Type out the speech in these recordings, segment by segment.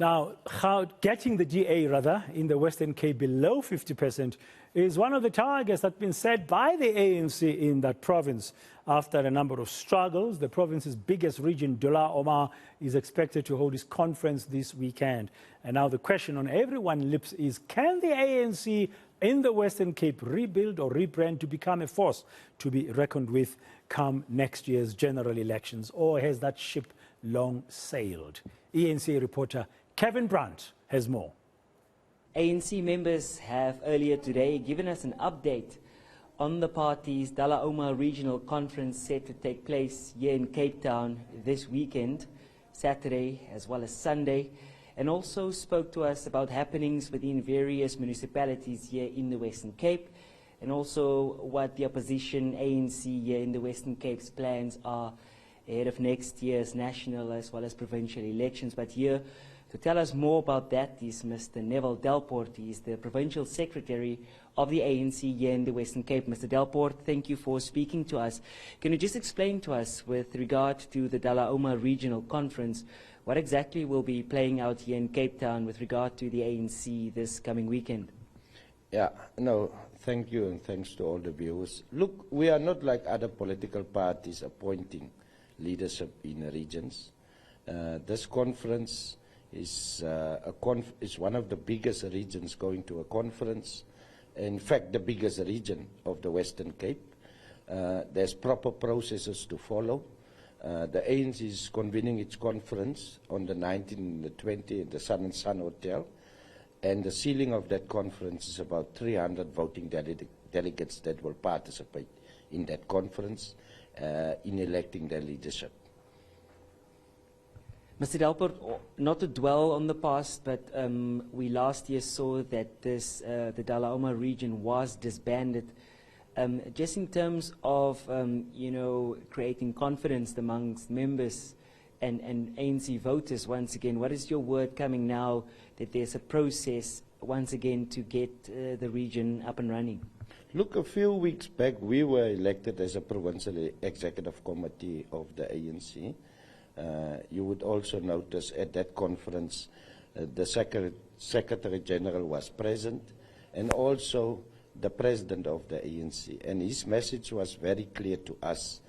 Now, getting the DA, in the Western Cape below 50% is one of the targets that's been set by the ANC in that province. After a number of struggles, the province's biggest region, Dullah Omar, is expected to hold its conference this weekend. And now the question on everyone's lips is, can the ANC in the Western Cape rebuild or rebrand to become a force to be reckoned with come next year's general elections? Or has that ship long sailed? eNCA reporter Kevin Brandt has more. ANC members have earlier today given us an update on the party's Dullah Omar Regional Conference set to take place here in Cape Town this weekend, Saturday as well as Sunday, and also spoke to us about happenings within various municipalities here in the Western Cape, and also what the opposition ANC here in the Western Cape's plans are ahead of next year's national as well as provincial elections. But here to tell us more about that is Mr. Neville Delport. He is the Provincial Secretary of the ANC here in the Western Cape. Mr. Delport, thank you for speaking to us. Can you just explain to us, with regard to the Dullah Omar Regional Conference, what exactly will be playing out here in Cape Town with regard to the ANC this coming weekend? Yeah, no, thank you, and thanks to all the viewers. Look, we are not like other political parties appointing leadership in the regions. This conference is one of the biggest regions going to a conference. In fact, the biggest region of the Western Cape. There's proper processes to follow. The ANC is convening its conference on the 19th and the 20th at the Sun and Sun Hotel. And the ceiling of that conference is about 300 voting delegates that will participate in that conference in electing their leadership. Mr. Delport, not to dwell on the past, but we last year saw that the Dullah Omar region was disbanded. Just in terms of creating confidence amongst members and ANC voters once again, what is your word coming now that there's a process once again to get the region up and running? Look, a few weeks back we were elected as a provincial executive committee of the ANC. You would also notice at that conference the Secretary General was present, and also the President of the ANC, and his message was very clear to us,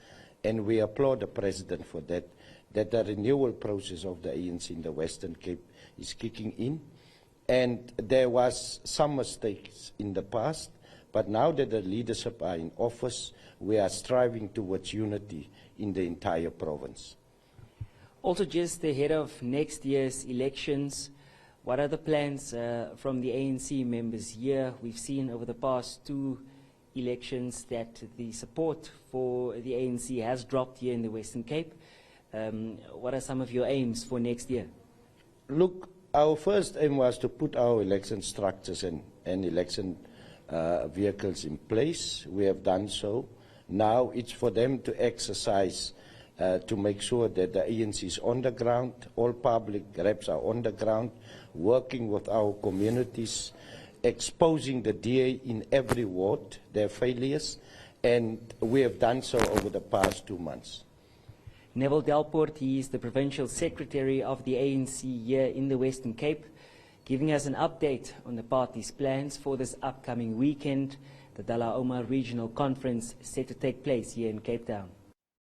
and we applaud the President for that, that the renewal process of the ANC in the Western Cape is kicking in, and there was some mistakes in the past, but now that the leadership are in office, we are striving towards unity in the entire province. Also, just ahead of next year's elections, what are the plans from the ANC members here? We've seen over the past two elections that the support for the ANC has dropped here in the Western Cape. What are some of your aims for next year? Look, our first aim was to put our election structures and election vehicles in place. We have done so. Now it's for them to exercise to make sure that the ANC is on the ground, all public reps are on the ground, working with our communities, exposing the DA in every ward, their failures, and we have done so over the past 2 months. Neville Delport, he is the Provincial Secretary of the ANC here in the Western Cape, giving us an update on the party's plans for this upcoming weekend, the Dullah Omar Regional Conference set to take place here in Cape Town.